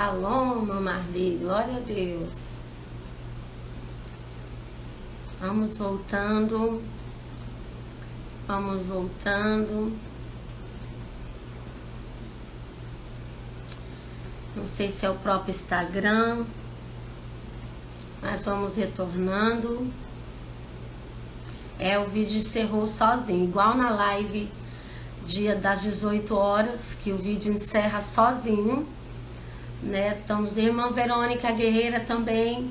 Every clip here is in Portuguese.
Paloma, Marli, glória a Deus. Vamos voltando. Vamos voltando. Não sei se é o próprio Instagram, mas vamos retornando. O vídeo encerrou sozinho, igual na live dia das 18 horas, que o vídeo encerra sozinho, né? Estamos irmã Verônica Guerreira também.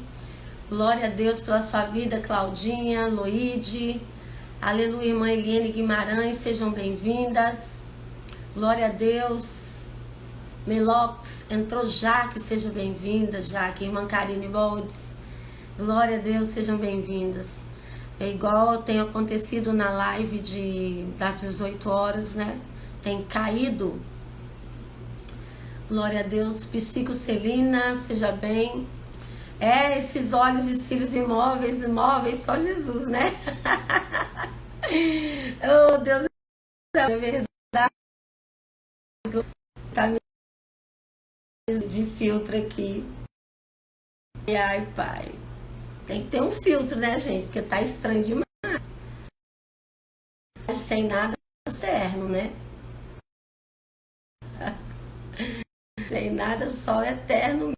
Glória a Deus pela sua vida, Claudinha, Loide. Aleluia, irmã Eliane Guimarães, sejam bem-vindas. Glória a Deus. Melox, entrou Jaque, seja bem-vinda, Jaque. Irmã Karine Boldes, glória a Deus, sejam bem-vindas. É igual tem acontecido na live das 18 horas, né? Tem caído. Glória a Deus. Psico Celina, seja bem. Esses olhos de cílios imóveis, só Jesus, né? Oh, Deus, é verdade. Tá me de filtro aqui. Ai, pai. Tem que ter um filtro, né, gente? Porque tá estranho demais. Sem nada externo, né? Sem nada, só eterno.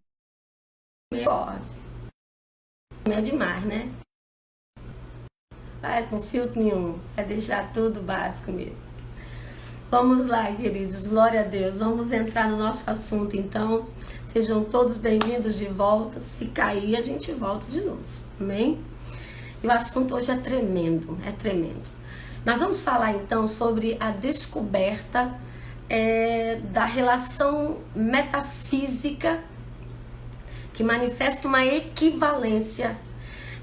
Não é demais, né? Vai com filtro nenhum. Vai deixar tudo básico mesmo. Vamos lá, queridos. Glória a Deus. Vamos entrar no nosso assunto, então. Sejam todos bem-vindos de volta. Se cair, a gente volta de novo. Amém? E o assunto hoje é tremendo. É tremendo. Nós vamos falar, então, sobre a descoberta da relação metafísica que manifesta uma equivalência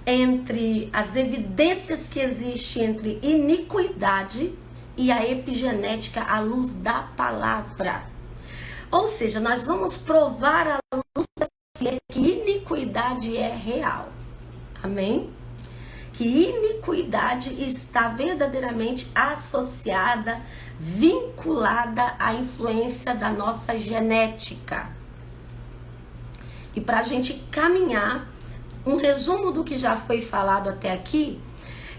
entre as evidências que existem entre iniquidade e a epigenética à luz da palavra. Ou seja, nós vamos provar à luz da ciência que iniquidade é real. Amém? Que iniquidade está verdadeiramente associada, vinculada à influência da nossa genética. E para a gente caminhar, um resumo do que já foi falado até aqui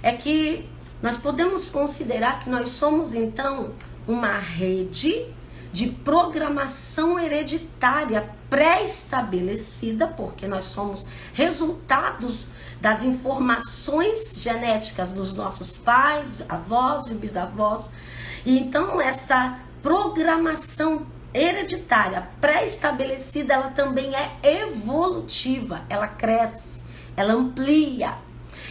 é que nós podemos considerar que nós somos, então, uma rede de programação hereditária pré-estabelecida, porque nós somos resultados das informações genéticas dos nossos pais, avós e bisavós. E então essa programação hereditária pré-estabelecida, ela também é evolutiva, ela cresce, ela amplia.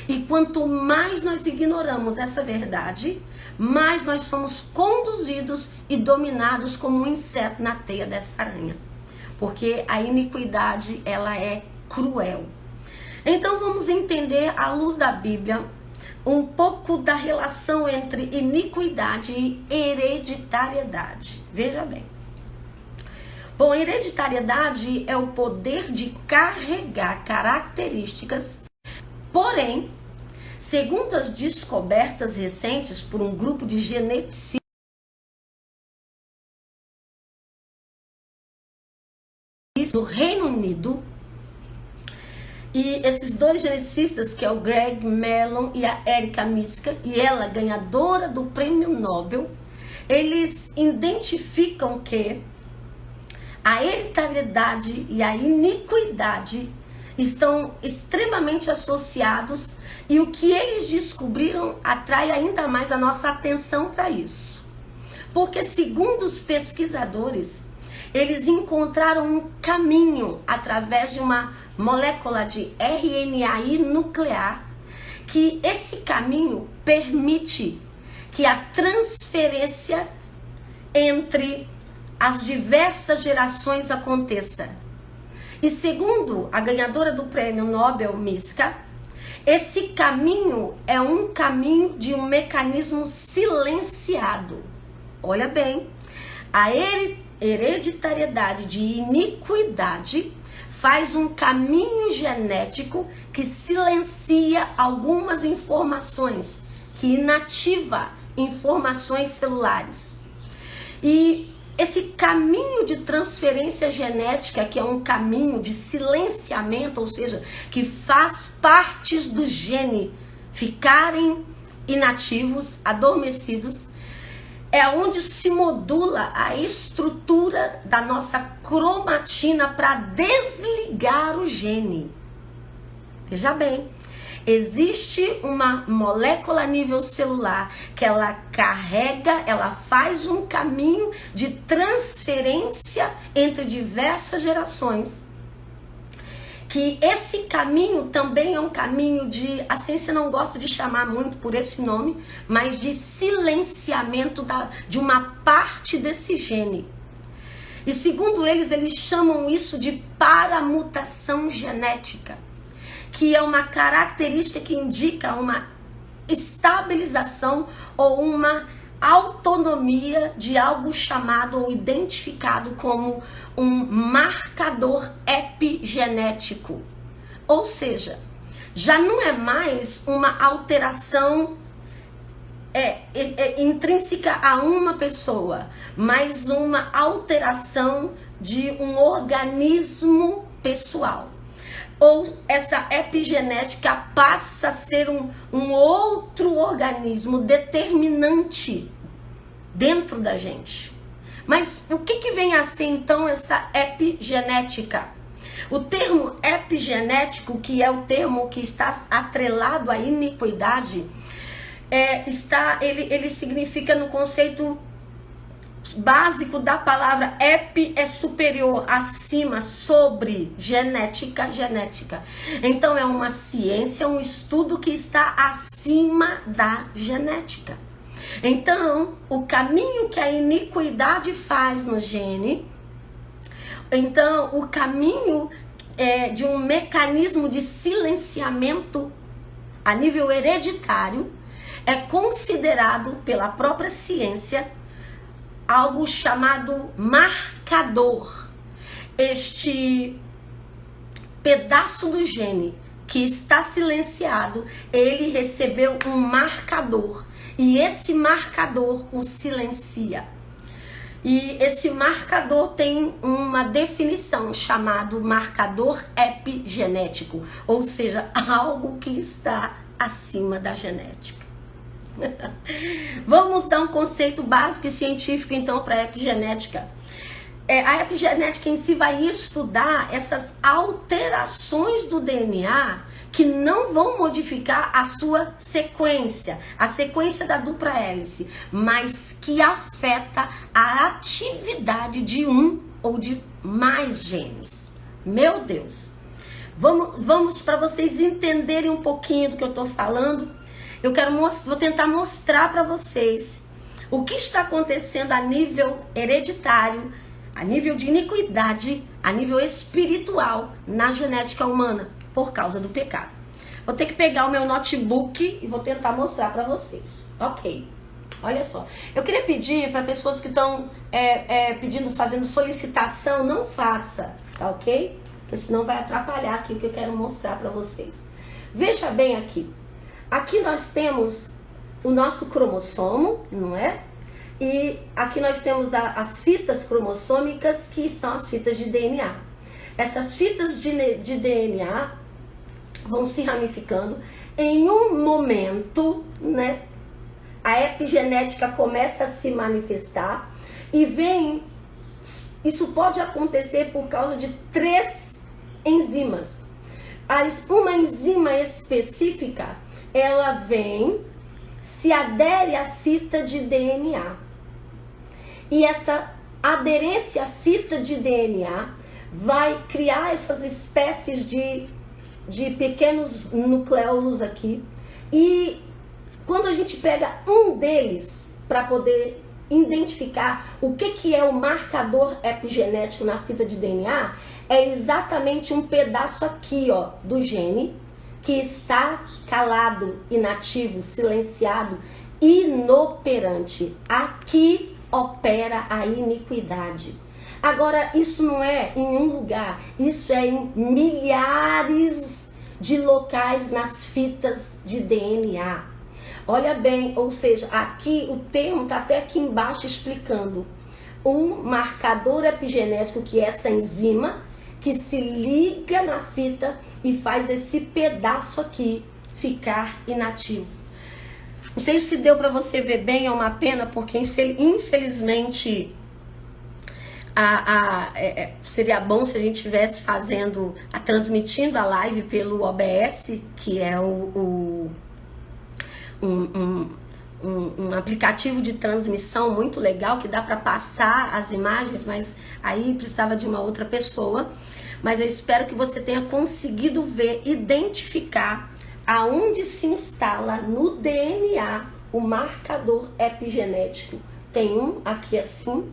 E quanto mais nós ignoramos essa verdade, mais nós somos conduzidos e dominados como um inseto na teia dessa aranha. Porque a iniquidade, ela é cruel. Então vamos entender, à luz da Bíblia, um pouco da relação entre iniquidade e hereditariedade. Veja bem. Bom, hereditariedade é o poder de carregar características, porém, segundo as descobertas recentes por um grupo de geneticistas do Reino Unido, e esses dois geneticistas, que é o Greg Mellon e a Erica Miska, e ela ganhadora do Prêmio Nobel, eles identificam que a hereditariedade e a iniquidade estão extremamente associados, e o que eles descobriram atrai ainda mais a nossa atenção para isso. Porque, segundo os pesquisadores, eles encontraram um caminho através de uma molécula de RNAi nuclear, que esse caminho permite que a transferência entre as diversas gerações aconteça. E segundo a ganhadora do Prêmio Nobel, Miska, esse caminho é um caminho de um mecanismo silenciado. Olha bem, a hereditariedade de iniquidade faz um caminho genético que silencia algumas informações, que inativa informações celulares. E esse caminho de transferência genética, que é um caminho de silenciamento, ou seja, que faz partes do gene ficarem inativos, adormecidos, é onde se modula a estrutura da nossa cromatina para desligar o gene. Veja bem, existe uma molécula a nível celular que ela carrega, ela faz um caminho de transferência entre diversas gerações. Que esse caminho também é um caminho de, a ciência não gosta de chamar muito por esse nome, mas de silenciamento de uma parte desse gene. E segundo eles chamam isso de paramutação genética, que é uma característica que indica uma estabilização ou uma autonomia de algo chamado ou identificado como um marcador epigenético. Ou seja, já não é mais uma alteração intrínseca a uma pessoa, mas uma alteração de um organismo pessoal. Ou essa epigenética passa a ser um outro organismo determinante dentro da gente. Mas o que vem a ser então essa epigenética? O termo epigenético, que é o termo que está atrelado à iniquidade, ele significa no conceito básico da palavra epi é superior, acima, sobre, genética. Então é uma ciência, um estudo que está acima da genética. Então, o caminho que a iniquidade faz no gene, então o caminho de um mecanismo de silenciamento a nível hereditário é considerado pela própria ciência algo chamado marcador. Este pedaço do gene que está silenciado, ele recebeu um marcador. E esse marcador o silencia. E esse marcador tem uma definição chamado marcador epigenético. Ou seja, algo que está acima da genética. Vamos dar um conceito básico e científico então para a epigenética. A epigenética em si vai estudar essas alterações do DNA que não vão modificar a sua sequência, a sequência da dupla hélice, mas que afeta a atividade de um ou de mais genes. Meu Deus! Vamos para vocês entenderem um pouquinho do que eu estou falando. Vou tentar mostrar para vocês o que está acontecendo a nível hereditário, a nível de iniquidade, a nível espiritual na genética humana por causa do pecado. Vou ter que pegar o meu notebook e vou tentar mostrar para vocês. Ok, olha só. Eu queria pedir para pessoas que estão fazendo solicitação, não faça, tá ok? Porque senão vai atrapalhar aqui o que eu quero mostrar para vocês. Veja bem aqui. Aqui nós temos o nosso cromossomo, não é? E aqui nós temos as fitas cromossômicas, que são as fitas de DNA. Essas fitas de DNA vão se ramificando. Em um momento, né, a epigenética começa a se manifestar e isso pode acontecer por causa de 3 enzimas. Uma enzima específica, ela vem, se adere à fita de DNA. E essa aderência à fita de DNA vai criar essas espécies de pequenos nucleolos aqui. E quando a gente pega um deles para poder identificar o que é o marcador epigenético na fita de DNA, é exatamente um pedaço aqui, ó, do gene que está calado, inativo, silenciado, inoperante. Aqui opera a iniquidade. Agora, isso não é em um lugar, isso é em milhares de locais nas fitas de DNA. Olha bem, ou seja, aqui o termo está até aqui embaixo explicando. um marcador epigenético, que é essa enzima, que se liga na fita e faz esse pedaço aqui ficar inativo. Não sei se deu para você ver bem, é uma pena, porque infelizmente seria bom se a gente estivesse transmitindo a live pelo OBS, que é um aplicativo de transmissão muito legal, que dá para passar as imagens, mas aí precisava de uma outra pessoa. Mas eu espero que você tenha conseguido ver, identificar aonde se instala no DNA o marcador epigenético. Tem um aqui assim,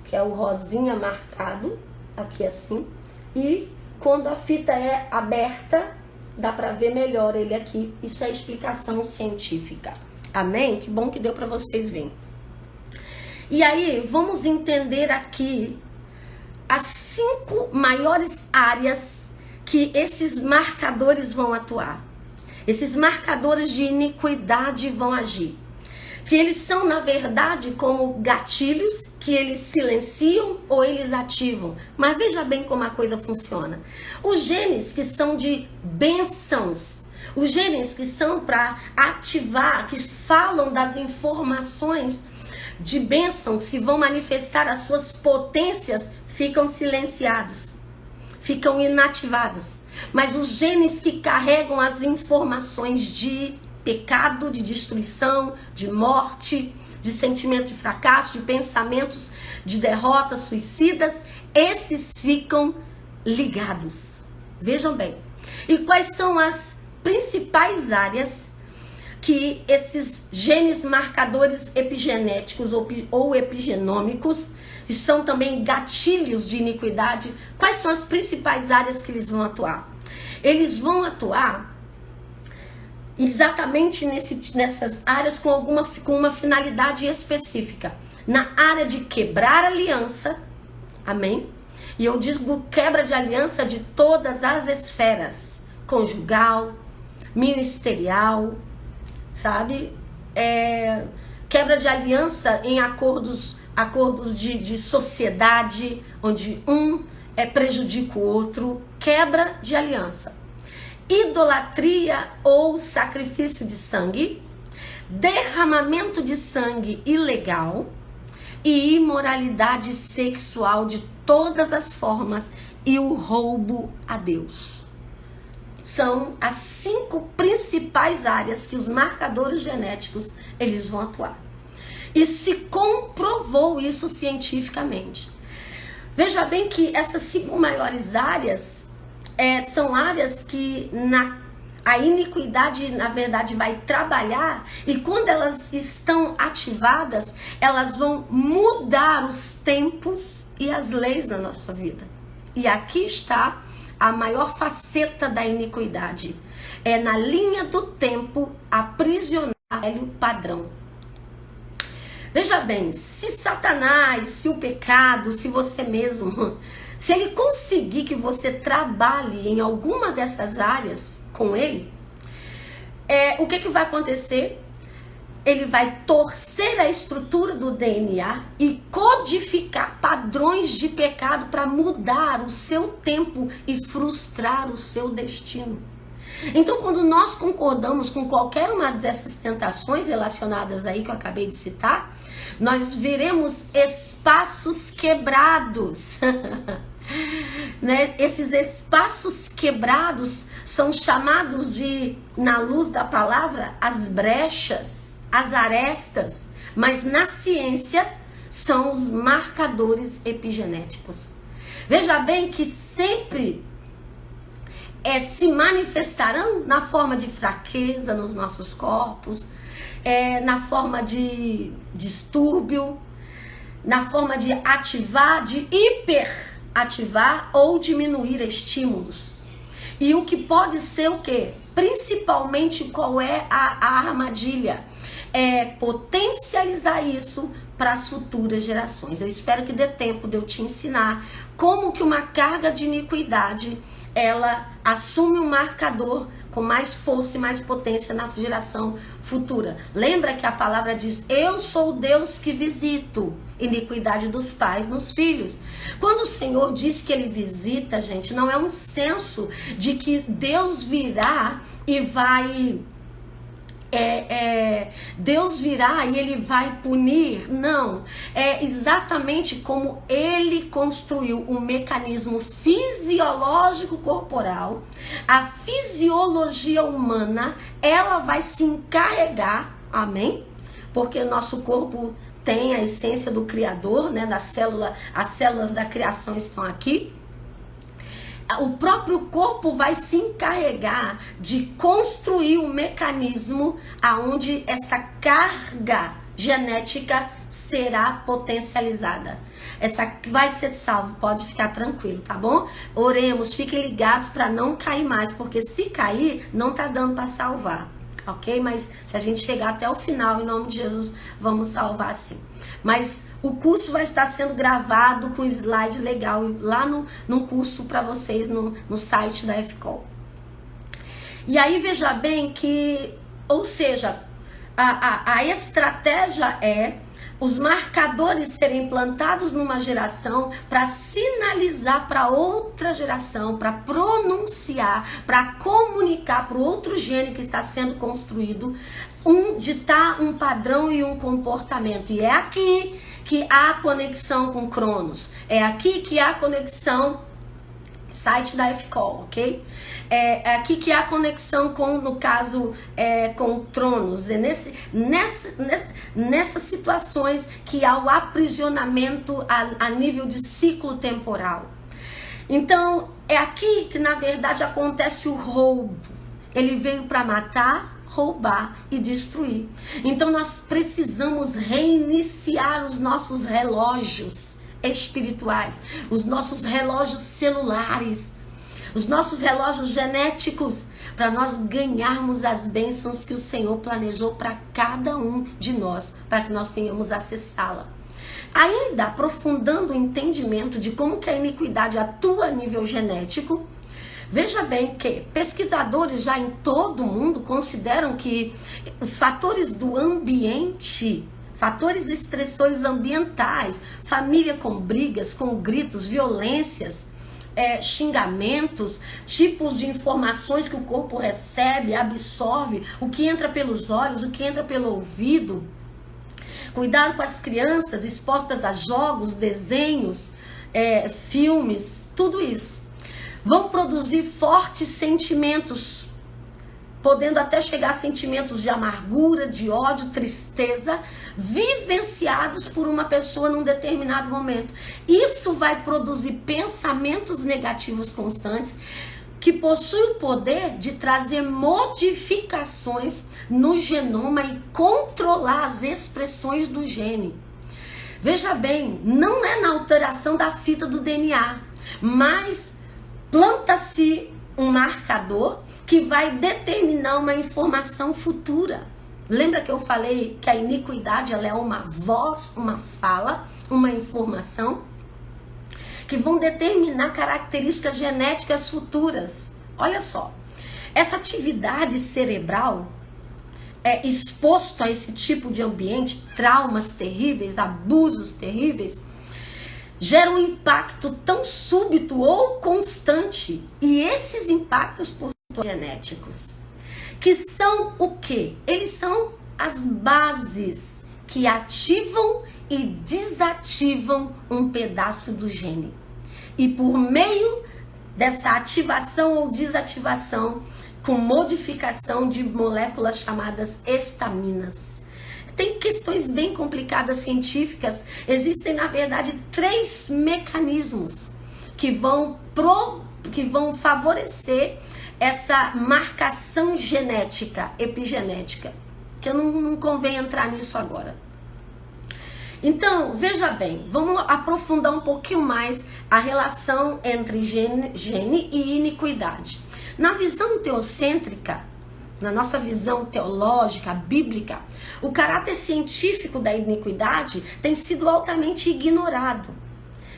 que é o rosinha marcado, aqui assim, e quando a fita é aberta, dá para ver melhor ele aqui. Isso é explicação científica. Amém? Que bom que deu para vocês verem. E aí, vamos entender aqui as 5 maiores áreas que esses marcadores vão atuar. Esses marcadores de iniquidade vão agir. Que eles são, na verdade, como gatilhos que eles silenciam ou eles ativam. Mas veja bem como a coisa funciona. Os genes que são de bênçãos, os genes que são para ativar, que falam das informações de bênçãos, que vão manifestar as suas potências, ficam silenciados, ficam inativados. Mas os genes que carregam as informações de pecado, de destruição, de morte, de sentimento de fracasso, de pensamentos de derrota, suicidas, esses ficam ligados. Vejam bem. E quais são as principais áreas que esses genes marcadores epigenéticos ou epigenômicos, que são também gatilhos de iniquidade, quais são as principais áreas que eles vão atuar? Eles vão atuar exatamente nessas áreas com uma finalidade específica. Na área de quebrar aliança, amém? E eu digo quebra de aliança de todas as esferas, conjugal, ministerial, sabe? Quebra de aliança em acordos de sociedade, onde um prejudica o outro, quebra de aliança. Idolatria ou sacrifício de sangue, derramamento de sangue ilegal e imoralidade sexual de todas as formas e o roubo a Deus. São as 5 principais áreas que os marcadores genéticos eles vão atuar. E se comprovou isso cientificamente. Veja bem que essas 5 maiores áreas são áreas que a iniquidade, na verdade, vai trabalhar, e quando elas estão ativadas, elas vão mudar os tempos e as leis na nossa vida. E aqui está a maior faceta da iniquidade. É na linha do tempo aprisionar o padrão. Veja bem, se Satanás, se o pecado, se você mesmo, se ele conseguir que você trabalhe em alguma dessas áreas com ele, o que vai acontecer? Ele vai torcer a estrutura do DNA e codificar padrões de pecado para mudar o seu tempo e frustrar o seu destino. Então, quando nós concordamos com qualquer uma dessas tentações relacionadas aí que eu acabei de citar, nós veremos espaços quebrados. Né? Esses espaços quebrados são chamados de, na luz da palavra, as brechas, as arestas, mas na ciência são os marcadores epigenéticos. Veja bem que sempre se manifestarão na forma de fraqueza nos nossos corpos, na forma de distúrbio, na forma de ativar, de hiperativar ou diminuir estímulos. E o que pode ser o quê? Principalmente, qual é a armadilha? Potencializar isso para as futuras gerações. Eu espero que dê tempo de eu te ensinar como que uma carga de iniquidade ela assume um marcador com mais força e mais potência na geração futura. Lembra que a palavra diz: eu sou o Deus que visito iniquidade dos pais nos filhos. Quando o Senhor diz que ele visita, gente, não é um senso de que Deus virá e vai... Deus virá e ele vai punir. Não, é exatamente como ele construiu um mecanismo fisiológico corporal. A fisiologia humana, ela vai se encarregar, amém? Porque nosso corpo tem a essência do Criador, né? As células da criação estão aqui. O próprio corpo vai se encarregar de construir um mecanismo aonde essa carga genética será potencializada. Essa vai ser salvo, pode ficar tranquilo, tá bom? Oremos, fiquem ligados para não cair mais, porque se cair, não tá dando para salvar, ok? Mas se a gente chegar até o final, em nome de Jesus, vamos salvar sim. Mas o curso vai estar sendo gravado com slide legal lá no curso para vocês no site da FCOL. E aí veja bem que, ou seja, a estratégia é os marcadores serem implantados numa geração para sinalizar para outra geração, para pronunciar, para comunicar para o outro gene que está sendo construído, ditar um padrão e um comportamento. E é aqui que há conexão com Cronos. É aqui que há conexão, site da FCOL, ok? É aqui que há conexão com, no caso, com Tronos. É nessas situações que há o aprisionamento a nível de ciclo temporal. Então, é aqui que, na verdade, acontece o roubo. Ele veio para matar, roubar e destruir. Então, nós precisamos reiniciar os nossos relógios espirituais, os nossos relógios celulares, os nossos relógios genéticos, para nós ganharmos as bênçãos que o Senhor planejou para cada um de nós, para que nós tenhamos acessá-la. Ainda aprofundando o entendimento de como que a iniquidade atua a nível genético, veja bem que pesquisadores já em todo o mundo consideram que os fatores do ambiente, fatores estressores ambientais, família com brigas, com gritos, violências, xingamentos, tipos de informações que o corpo recebe, absorve, o que entra pelos olhos, o que entra pelo ouvido. Cuidado com as crianças expostas a jogos, desenhos, filmes, tudo isso. Vão produzir fortes sentimentos, podendo até chegar a sentimentos de amargura, de ódio, tristeza, vivenciados por uma pessoa num determinado momento. Isso vai produzir pensamentos negativos constantes, que possuem o poder de trazer modificações no genoma e controlar as expressões do gene. Veja bem, não é na alteração da fita do DNA, mas planta-se um marcador que vai determinar uma informação futura. Lembra que eu falei que a iniquidade ela é uma voz, uma fala, uma informação que vão determinar características genéticas futuras. Olha só, essa atividade cerebral exposto a esse tipo de ambiente, traumas terríveis, abusos terríveis, gera um impacto tão súbito ou constante. E esses impactos por genéticos, que são o quê? Eles são as bases que ativam e desativam um pedaço do gene. E por meio dessa ativação ou desativação, com modificação de moléculas chamadas estaminas. Tem questões bem complicadas científicas. Existem, na verdade, 3 mecanismos que vão favorecer essa marcação genética, epigenética, que eu não convém entrar nisso agora. Então, veja bem, vamos aprofundar um pouquinho mais a relação entre gene e iniquidade. Na visão teocêntrica, na nossa visão teológica, bíblica, o caráter científico da iniquidade tem sido altamente ignorado.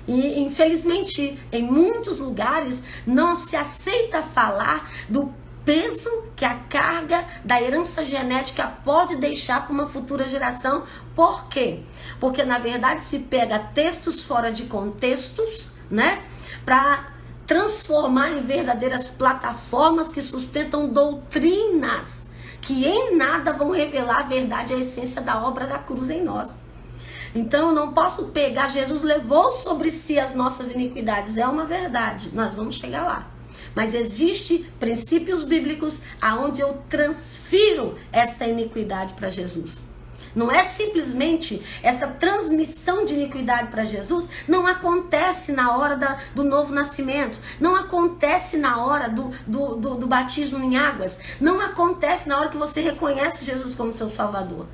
E, infelizmente, em muitos lugares não se aceita falar do peso que a carga da herança genética pode deixar para uma futura geração. Por quê? Porque na verdade se pega textos fora de contextos, né, para transformar em verdadeiras plataformas que sustentam doutrinas que em nada vão revelar a verdade e a essência da obra da cruz em nós. Então eu não posso pegar, Jesus levou sobre si as nossas iniquidades, é uma verdade, nós vamos chegar lá. Mas existe princípios bíblicos aonde eu transfiro esta iniquidade para Jesus. Não é simplesmente essa transmissão de iniquidade para Jesus, não acontece na hora do novo nascimento, não acontece na hora do batismo em águas, não acontece na hora que você reconhece Jesus como seu Salvador.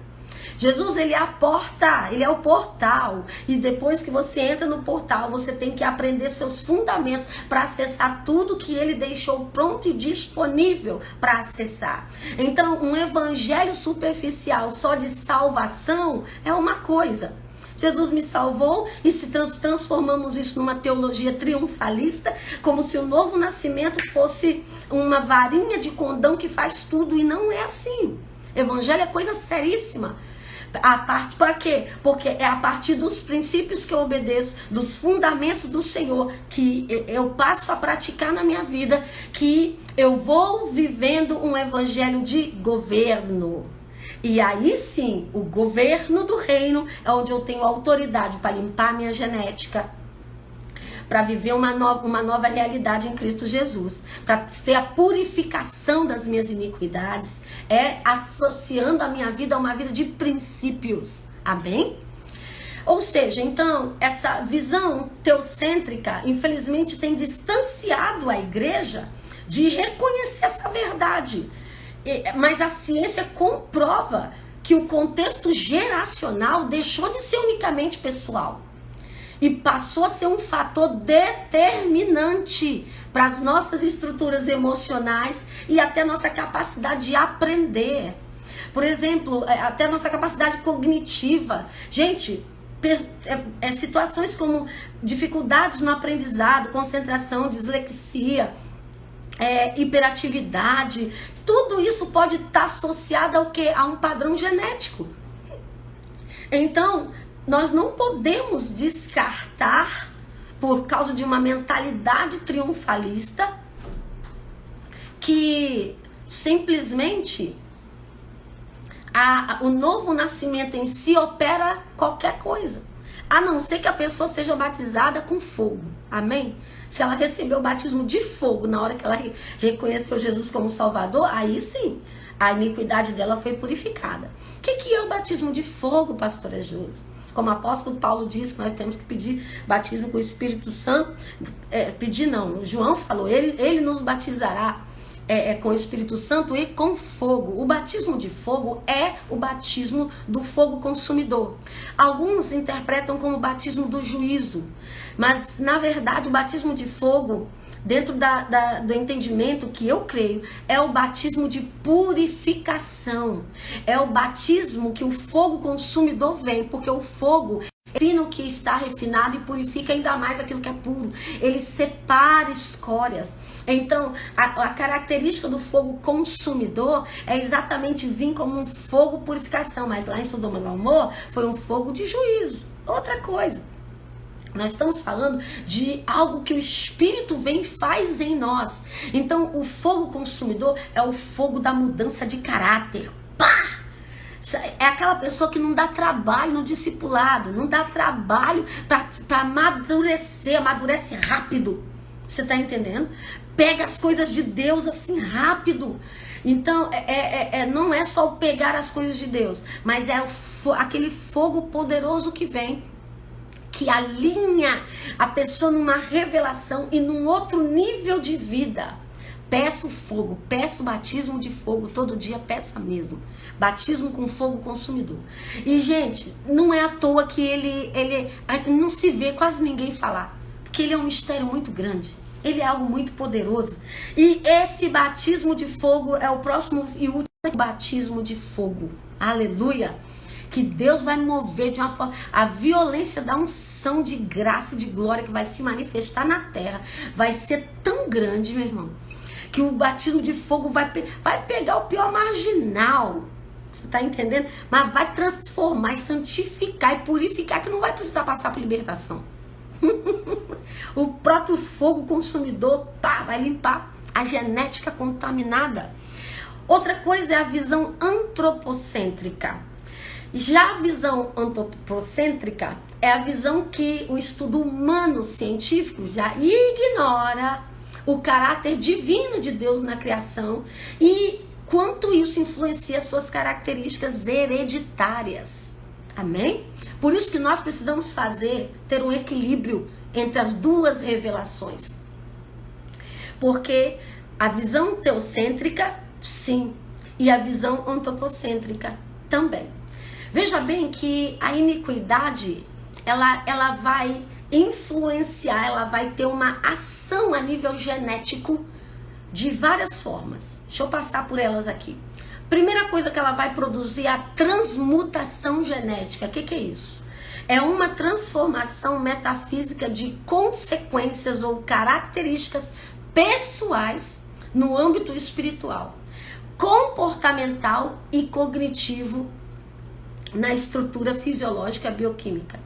Jesus, ele é a porta, ele é o portal. E depois que você entra no portal, você tem que aprender seus fundamentos para acessar tudo que ele deixou pronto e disponível para acessar. Então, um evangelho superficial só de salvação é uma coisa. Jesus me salvou e se transformamos isso numa teologia triunfalista, como se o novo nascimento fosse uma varinha de condão que faz tudo, e não é assim. Evangelho é coisa seríssima. Para quê? Porque é a partir dos princípios que eu obedeço, dos fundamentos do Senhor, que eu passo a praticar na minha vida, que eu vou vivendo um evangelho de governo. E aí sim, o governo do reino é onde eu tenho autoridade para limpar a minha genética, para viver uma nova realidade em Cristo Jesus, para ter a purificação das minhas iniquidades, associando a minha vida a uma vida de princípios. Amém? Ou seja, então, essa visão teocêntrica, infelizmente, tem distanciado a igreja de reconhecer essa verdade. Mas a ciência comprova que o contexto geracional deixou de ser unicamente pessoal e passou a ser um fator determinante para as nossas estruturas emocionais e até nossa capacidade de aprender. Por exemplo, até nossa capacidade cognitiva. Gente, situações como dificuldades no aprendizado, concentração, dislexia, hiperatividade, tudo isso pode estar associado ao quê? A um padrão genético. Então, nós não podemos descartar, por causa de uma mentalidade triunfalista, que simplesmente o novo nascimento em si opera qualquer coisa. A não ser que a pessoa seja batizada com fogo. Amém? Se ela recebeu o batismo de fogo na hora que ela reconheceu Jesus como Salvador, aí sim, a iniquidade dela foi purificada. O que é o batismo de fogo, pastora Júlia? Como o apóstolo Paulo diz, nós temos que pedir batismo com o Espírito Santo. João falou, ele nos batizará com o Espírito Santo e com fogo. O batismo de fogo é o batismo do fogo consumidor. Alguns interpretam como o batismo do juízo, mas na verdade o batismo de fogo, dentro do entendimento que eu creio, é o batismo de purificação. É o batismo que o fogo consumidor vem, porque o fogo refina o que está refinado e purifica ainda mais aquilo que é puro. Ele separa escórias. Então, a característica do fogo consumidor é exatamente vir como um fogo purificação, mas lá em Sodoma e Gomorra foi um fogo de juízo. Outra coisa. Nós estamos falando de algo que o Espírito vem e faz em nós. Então, o fogo consumidor é o fogo da mudança de caráter. Pá! É aquela pessoa que não dá trabalho no discipulado, não dá trabalho para amadurecer, amadurece rápido. Você está entendendo? Pega as coisas de Deus assim rápido. Então, não é só pegar as coisas de Deus, mas é aquele fogo poderoso que vem, que alinha a pessoa numa revelação e num outro nível de vida. Peço fogo, peço batismo de fogo, todo dia peça mesmo. Batismo com fogo consumidor. E, gente, não é à toa que ele não se vê quase ninguém falar, porque ele é um mistério muito grande. Ele é algo muito poderoso. E esse batismo de fogo é o próximo e último batismo de fogo. Aleluia! Que Deus vai mover de uma forma, a violência da unção de graça e de glória que vai se manifestar na terra vai ser tão grande, meu irmão, que o batismo de fogo vai pegar o pior marginal. Você está entendendo? Mas vai transformar e santificar e purificar, que não vai precisar passar por libertação. O próprio fogo consumidor vai limpar a genética contaminada. Outra coisa é a visão antropocêntrica. Já a visão antropocêntrica é a visão que o estudo humano científico já ignora o caráter divino de Deus na criação e quanto isso influencia suas características hereditárias. Amém? Por isso que nós precisamos ter um equilíbrio entre as duas revelações. Porque a visão teocêntrica, sim, e a visão antropocêntrica também. Veja bem que a iniquidade, ela vai influenciar, ela vai ter uma ação a nível genético de várias formas. Deixa eu passar por elas aqui. Primeira coisa que ela vai produzir é a transmutação genética. O que é isso? É uma transformação metafísica de consequências ou características pessoais no âmbito espiritual, comportamental e cognitivo na estrutura fisiológica bioquímica.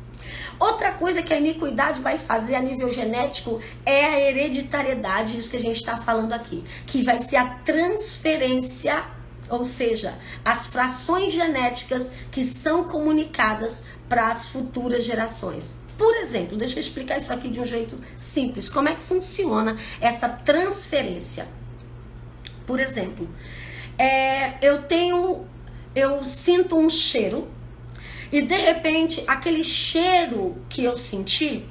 Outra coisa que a iniquidade vai fazer a nível genético é a hereditariedade, isso que a gente está falando aqui, que vai ser a transferência, ou seja, as frações genéticas que são comunicadas para as futuras gerações. Por exemplo, deixa eu explicar isso aqui de um jeito simples. Como é que funciona essa transferência? Por exemplo, eu sinto um cheiro e de repente aquele cheiro que eu senti,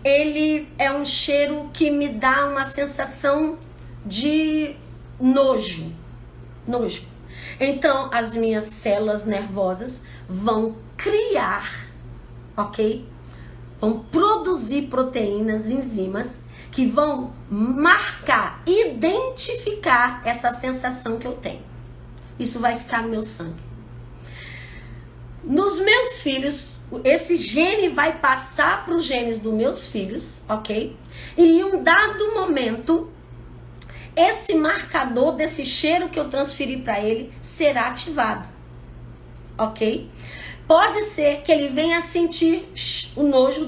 ele é um cheiro que me dá uma sensação de nojo. Então as minhas células nervosas vão criar, ok? Vão produzir proteínas, enzimas que vão marcar, identificar essa sensação que eu tenho. Isso vai ficar no meu sangue. Nos meus filhos, esse gene vai passar para os genes dos meus filhos, ok? E em um dado momento, esse marcador desse cheiro que eu transferi para ele será ativado, ok? Pode ser que ele venha a sentir o nojo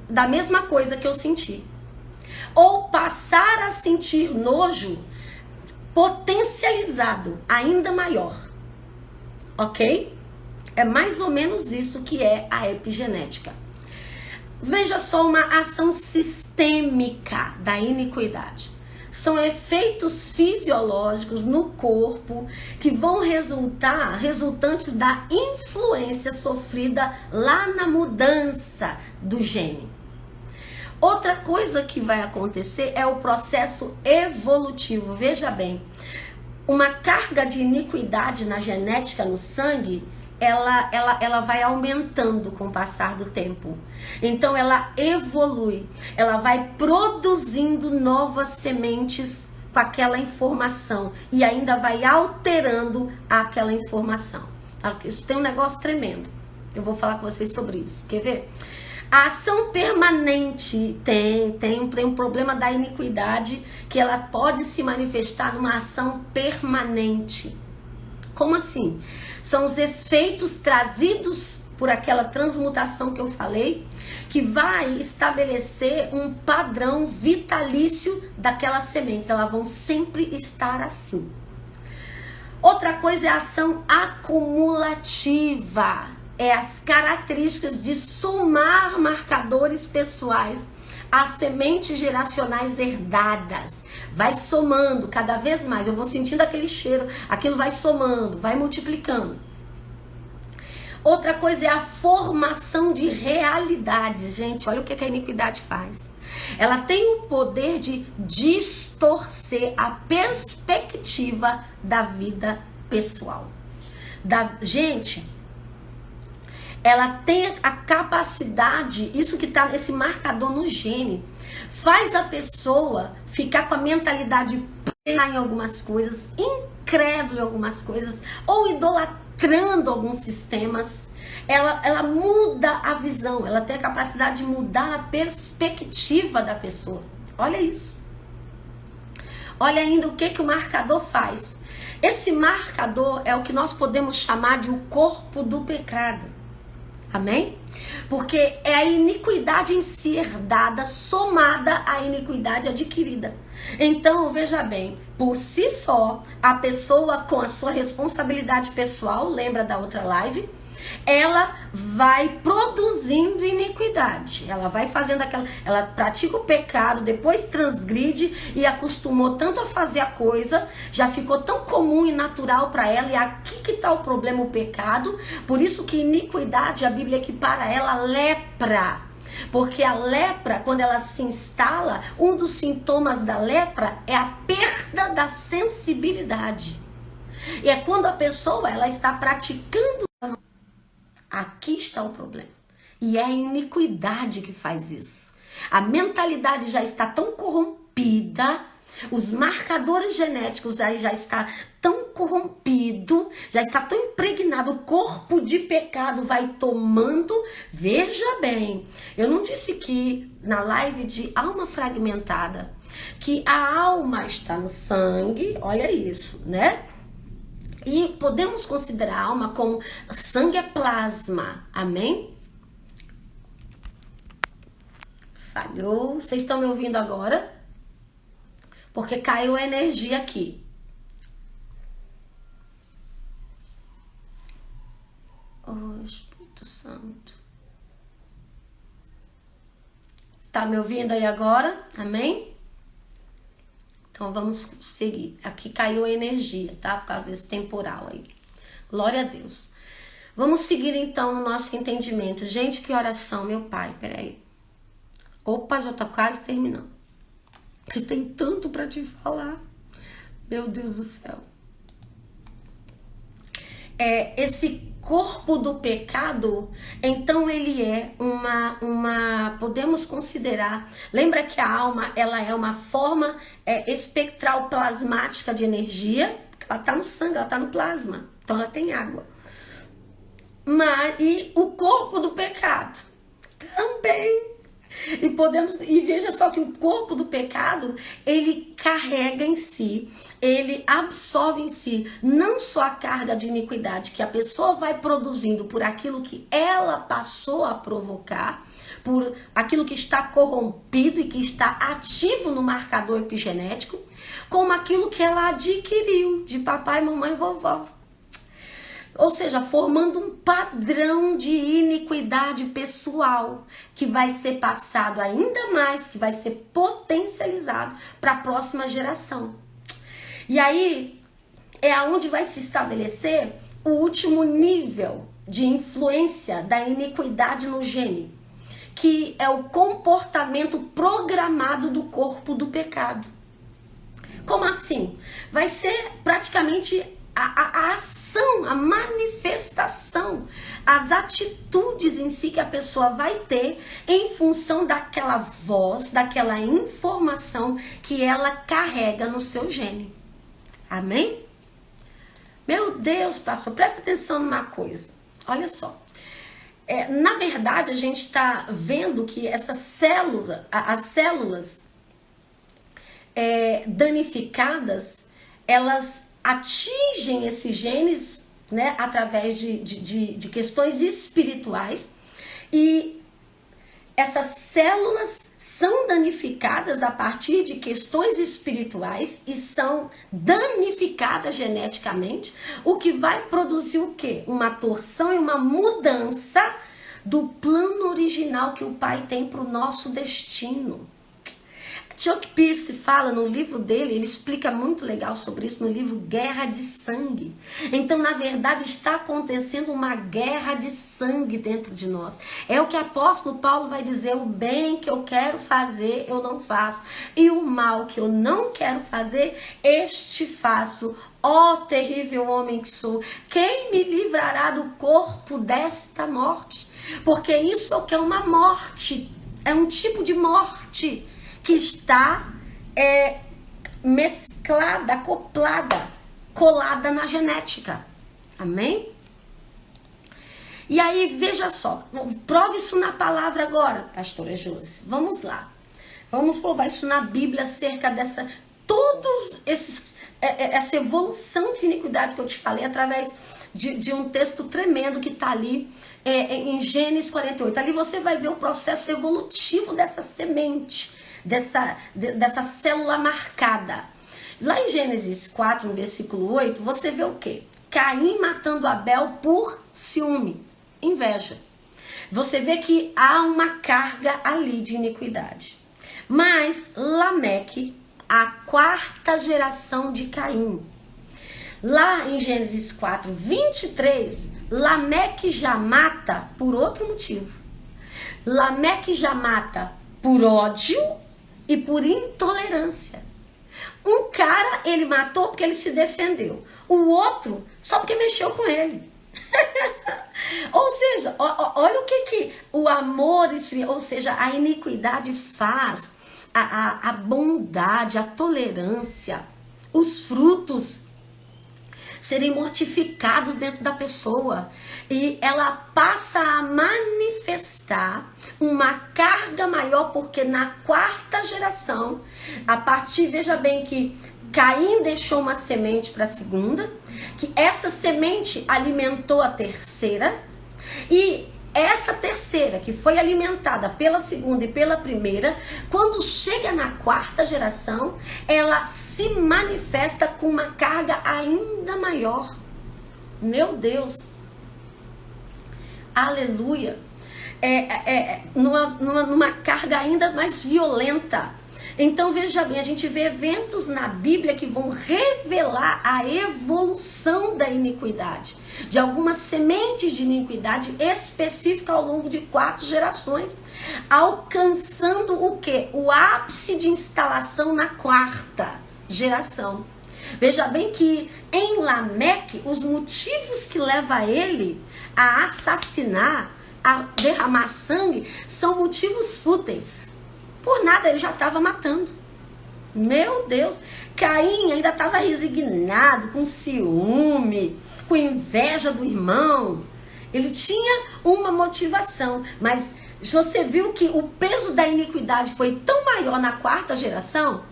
da mesma coisa que eu senti. Ou passar a sentir nojo potencializado, ainda maior. Ok? É mais ou menos isso que é a epigenética. Veja só uma ação sistêmica da iniquidade. São efeitos fisiológicos no corpo que vão resultantes da influência sofrida lá na mudança do gene. Outra coisa que vai acontecer é o processo evolutivo. Veja bem, uma carga de iniquidade na genética, no sangue, ela vai aumentando com o passar do tempo. Então ela evolui, ela vai produzindo novas sementes com aquela informação e ainda vai alterando aquela informação. Isso tem um negócio tremendo. Eu vou falar com vocês sobre isso. Quer ver? A ação permanente tem um problema da iniquidade que ela pode se manifestar numa ação permanente. Como assim? São os efeitos trazidos por aquela transmutação que eu falei, que vai estabelecer um padrão vitalício daquelas sementes. Elas vão sempre estar assim. Outra coisa é a ação acumulativa. É as características de somar marcadores pessoais às sementes geracionais herdadas. Vai somando cada vez mais. Eu vou sentindo aquele cheiro, aquilo vai somando, vai multiplicando. Outra coisa é a formação de realidades. Gente, olha o que a iniquidade faz. Ela tem o poder de distorcer a perspectiva da vida pessoal. Gente, ela tem a capacidade, isso que está esse marcador no gene, faz a pessoa ficar com a mentalidade plena em algumas coisas, incrédula em algumas coisas, ou idolatrando alguns sistemas. Ela muda a visão, ela tem a capacidade de mudar a perspectiva da pessoa. Olha isso. Olha ainda o que o marcador faz. Esse marcador é o que nós podemos chamar de o corpo do pecado. Amém? Porque é a iniquidade em si herdada, somada à iniquidade adquirida. Então, veja bem, por si só, a pessoa com a sua responsabilidade pessoal, lembra da outra live? Ela vai produzindo iniquidade. Ela vai fazendo aquela... Ela pratica o pecado, depois transgride e acostumou tanto a fazer a coisa, já ficou tão comum e natural para ela. E aqui que está o problema, o pecado. Por isso que iniquidade, a Bíblia equipara ela a lepra. Porque a lepra, quando ela se instala, um dos sintomas da lepra é a perda da sensibilidade. E é quando a pessoa ela está praticando. Aqui está o problema. E é a iniquidade que faz isso. A mentalidade já está tão corrompida, os marcadores genéticos aí já está tão corrompido, já está tão impregnado, o corpo de pecado vai tomando. Veja bem, eu não disse que na live de alma fragmentada, que a alma está no sangue, olha isso, né? E podemos considerar a alma como sangue é plasma, amém? Falhou, vocês estão me ouvindo agora? Porque caiu a energia aqui. Oh, Espírito Santo. Tá me ouvindo aí agora? Amém? Então vamos seguir. Aqui caiu a energia, tá? Por causa desse temporal aí. Glória a Deus. Vamos seguir então no nosso entendimento. Gente, que oração, meu Pai. Peraí. Opa, já tá quase terminando. Você tem tanto para te falar. Meu Deus do céu. Esse corpo do pecado, então ele é podemos considerar, lembra que a alma, ela é uma forma espectral plasmática de energia, ela tá no sangue, ela tá no plasma, então ela tem água. E o corpo do pecado também. E veja só que o corpo do pecado, ele carrega em si, ele absorve em si, não só a carga de iniquidade que a pessoa vai produzindo por aquilo que ela passou a provocar, por aquilo que está corrompido e que está ativo no marcador epigenético, como aquilo que ela adquiriu de papai, mamãe e vovó. Ou seja, formando um padrão de iniquidade pessoal que vai ser passado ainda mais, que vai ser potencializado para a próxima geração. E aí é aonde vai se estabelecer o último nível de influência da iniquidade no gene, que é o comportamento programado do corpo do pecado. Como assim? Vai ser praticamente a ação, a manifestação, as atitudes em si que a pessoa vai ter em função daquela voz, daquela informação que ela carrega no seu gene. Amém? Meu Deus, pastor, presta atenção numa coisa. Olha só. Na verdade, a gente está vendo que essas células, as células danificadas, elas atingem esses genes, né, através de questões espirituais, e essas células são danificadas a partir de questões espirituais e são danificadas geneticamente, o que vai produzir o quê? Uma torção e uma mudança do plano original que o Pai tem para o nosso destino. Chuck Pierce fala no livro dele, ele explica muito legal sobre isso no livro Guerra de Sangue. Então, na verdade, está acontecendo uma guerra de sangue dentro de nós. É o que o apóstolo Paulo vai dizer: o bem que eu quero fazer, eu não faço. E o mal que eu não quero fazer, este faço. Ó terrível homem que sou, quem me livrará do corpo desta morte? Porque isso é o que é uma morte, é um tipo de morte que está mesclada, acoplada, colada na genética. Amém? E aí, veja só, prove isso na palavra agora, pastora Josi. Vamos lá. Vamos provar isso na Bíblia acerca dessa todos essa evolução de iniquidade que eu te falei através de um texto tremendo que está ali em Gênesis 48. Ali você vai ver o processo evolutivo dessa semente, dessa célula marcada. Lá em Gênesis 4, no versículo 8, você vê o quê? Caim matando Abel por ciúme, inveja. Você vê que há uma carga ali de iniquidade. Mas Lameque, a quarta geração de Caim, lá em Gênesis 4, 23, Lameque já mata por outro motivo. Lameque já mata por ódio e por intolerância. Um cara ele matou porque ele se defendeu. O outro só porque mexeu com ele. Ou seja, olha o que o amor esfria, ou seja, a iniquidade faz, a bondade, a tolerância, os frutos serem mortificados dentro da pessoa. E ela passa a manifestar uma carga maior, porque na quarta geração, a partir, veja bem que Caim deixou uma semente para a segunda, que essa semente alimentou a terceira, e essa terceira, que foi alimentada pela segunda e pela primeira, quando chega na quarta geração, ela se manifesta com uma carga ainda maior. Meu Deus! Aleluia! Numa carga ainda mais violenta. Então veja bem, a gente vê eventos na Bíblia que vão revelar a evolução da iniquidade, de algumas sementes de iniquidade específica ao longo de 4 gerações, alcançando o quê? O ápice de instalação na quarta geração. Veja bem que em Lameque, os motivos que levam ele a assassinar, a derramar sangue, são motivos fúteis. Por nada ele já estava matando. Meu Deus, Caim ainda estava resignado, com ciúme, com inveja do irmão. Ele tinha uma motivação, mas você viu que o peso da iniquidade foi tão maior na quarta geração,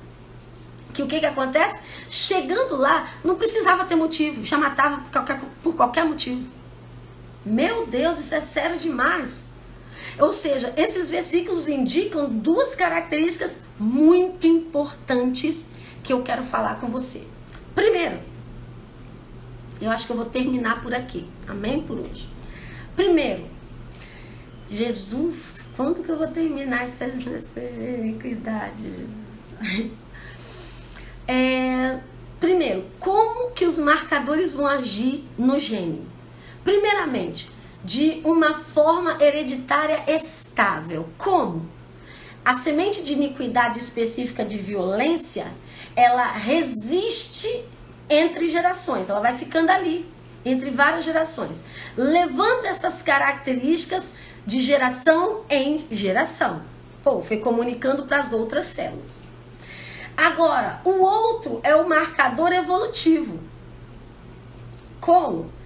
que o que acontece? Chegando lá, não precisava ter motivo, já matava por qualquer motivo. Meu Deus, isso é sério demais. Ou seja, esses versículos indicam 2 características muito importantes que eu quero falar com você. Primeiro, eu acho que eu vou terminar por aqui. Amém? Por hoje. Primeiro, Jesus, quando que eu vou terminar essas iniquidades? Primeiro, como que os marcadores vão agir no gênio? Primeiramente, de uma forma hereditária estável. Como? A semente de iniquidade específica de violência, ela resiste entre gerações, ela vai ficando ali, entre várias gerações, levando essas características de geração em geração. Foi comunicando para as outras células. Agora, o outro é o marcador evolutivo. Como?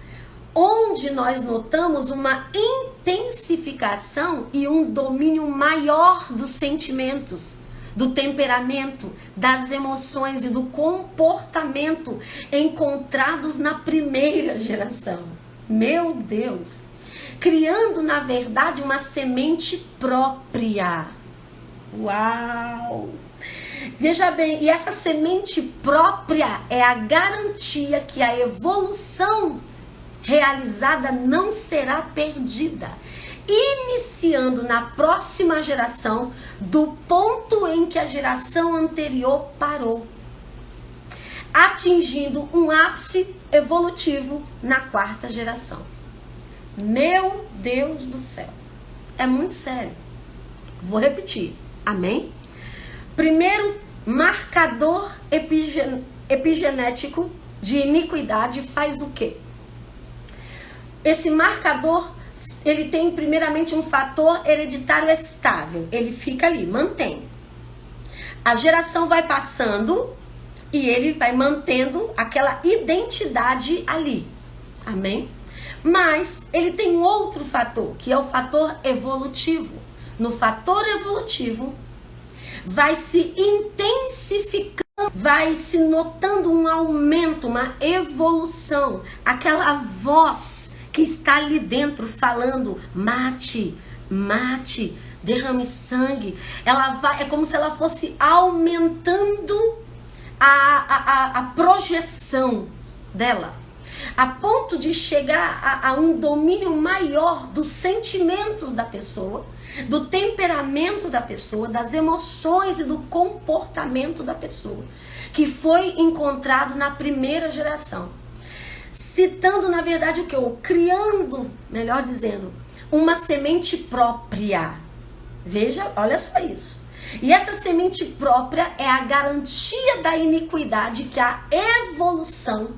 Onde nós notamos uma intensificação e um domínio maior dos sentimentos, do temperamento, das emoções e do comportamento encontrados na primeira geração. Meu Deus! Criando, na verdade, uma semente própria. Uau! Veja bem, e essa semente própria é a garantia que a evolução realizada não será perdida, iniciando na próxima geração do ponto em que a geração anterior parou, atingindo um ápice evolutivo na quarta geração. Meu Deus do céu, é muito sério. Vou repetir, amém? Primeiro, marcador epigenético de iniquidade faz o quê? Esse marcador, ele tem primeiramente um fator hereditário estável. Ele fica ali, mantém. A geração vai passando e ele vai mantendo aquela identidade ali. Amém? Mas ele tem um outro fator, que é o fator evolutivo. No fator evolutivo, vai se intensificando vai se notando um aumento, uma evolução. Aquela voz que está ali dentro falando, mate, mate, derrame sangue. Ela vai, é como se ela fosse aumentando a projeção dela, a ponto de chegar a um domínio maior dos sentimentos da pessoa, do temperamento da pessoa, das emoções e do comportamento da pessoa, que foi encontrado na primeira geração. Citando, na verdade, o que? Criando, melhor dizendo, uma semente própria. Veja, olha só isso. E essa semente própria é a garantia da iniquidade, que a evolução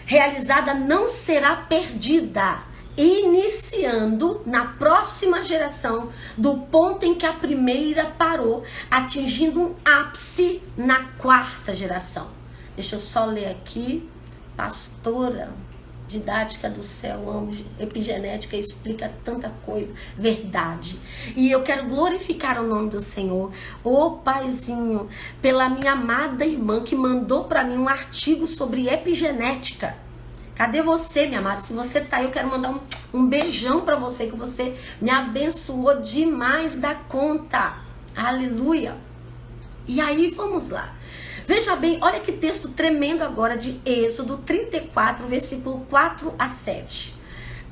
realizada não será perdida, iniciando na próxima geração do ponto em que a primeira parou, atingindo um ápice na quarta geração. Deixa eu só ler aqui. Pastora, didática do céu, amo epigenética, explica tanta coisa, verdade. E eu quero glorificar o nome do Senhor, ô Paizinho, pela minha amada irmã que mandou para mim um artigo sobre epigenética. Cadê você, minha amada? Se você tá aí, eu quero mandar um beijão para você, que você me abençoou demais da conta. Aleluia. E aí, vamos lá. Veja bem, olha que texto tremendo agora de Êxodo 34, versículo 4 a 7.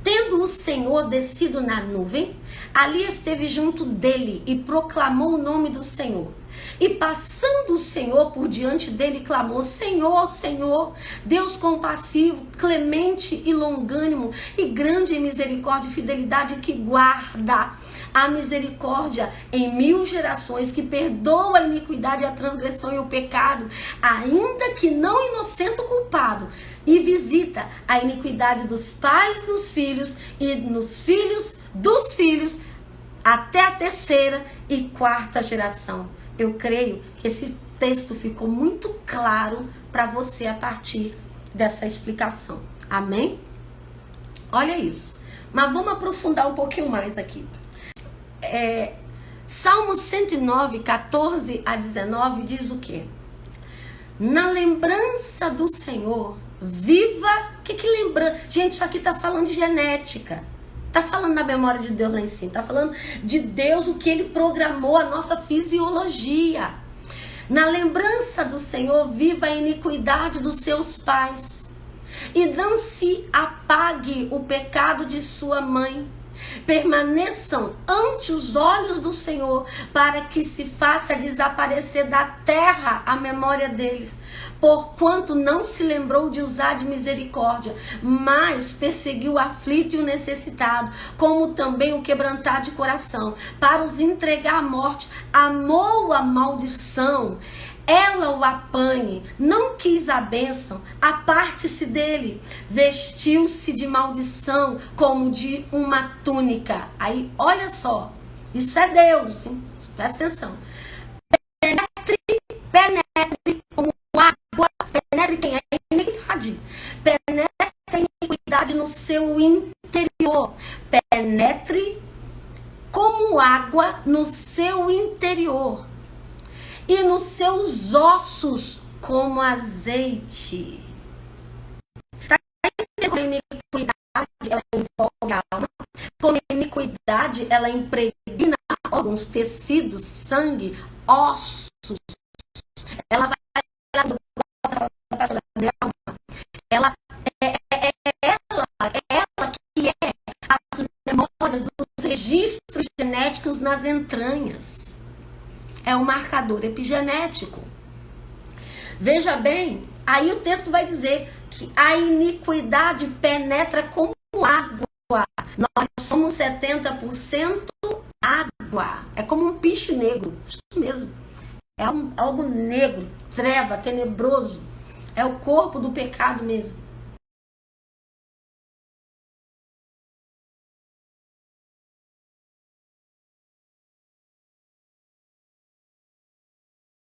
Tendo o Senhor descido na nuvem, ali esteve junto dele e proclamou o nome do Senhor. E passando o Senhor por diante dele, clamou: Senhor, Senhor, Deus compassivo, clemente e longânimo, e grande em misericórdia e fidelidade, que guarda a misericórdia em 1000 gerações, que perdoa a iniquidade, a transgressão e o pecado, ainda que não inocente o culpado, e visita a iniquidade dos pais nos filhos e nos filhos dos filhos, até a 3ª e 4ª geração. Eu creio que esse texto ficou muito claro para você a partir dessa explicação. Amém? Olha isso. Mas vamos aprofundar um pouquinho mais aqui. Salmo 109, 14 a 19 diz o quê? Na lembrança do Senhor, viva... Que lembra? Gente, isso aqui tá falando de genética. Tá falando da memória de Deus lá em cima. Tá falando de Deus, o que Ele programou, a nossa fisiologia. Na lembrança do Senhor, viva a iniquidade dos seus pais. E não se apague o pecado de sua mãe. Permaneçam ante os olhos do Senhor, para que se faça desaparecer da terra a memória deles. Porquanto não se lembrou de usar de misericórdia, mas perseguiu o aflito e o necessitado, como também o quebrantado de coração, para os entregar à morte. Amou a maldição, ela o apanhe, não quis a bênção, aparte-se dele, vestiu-se de maldição como de uma túnica. Aí, olha só, isso é Deus, hein? Presta atenção. Penetre como água, penetre quem é a iniquidade, penetre a iniquidade no seu interior, penetre como água no seu interior, e nos seus ossos como azeite. Como a iniquidade ela envolve a alma, como a iniquidade ela impregna órgãos, tecidos, sangue, ossos. Ela vai ela que é as memórias dos registros genéticos nas entranhas. É um marcador epigenético. Veja bem, aí o texto vai dizer que a iniquidade penetra como água. Nós somos 70% água. É como um piche negro. Isso mesmo. É algo negro, treva, tenebroso. É o corpo do pecado mesmo.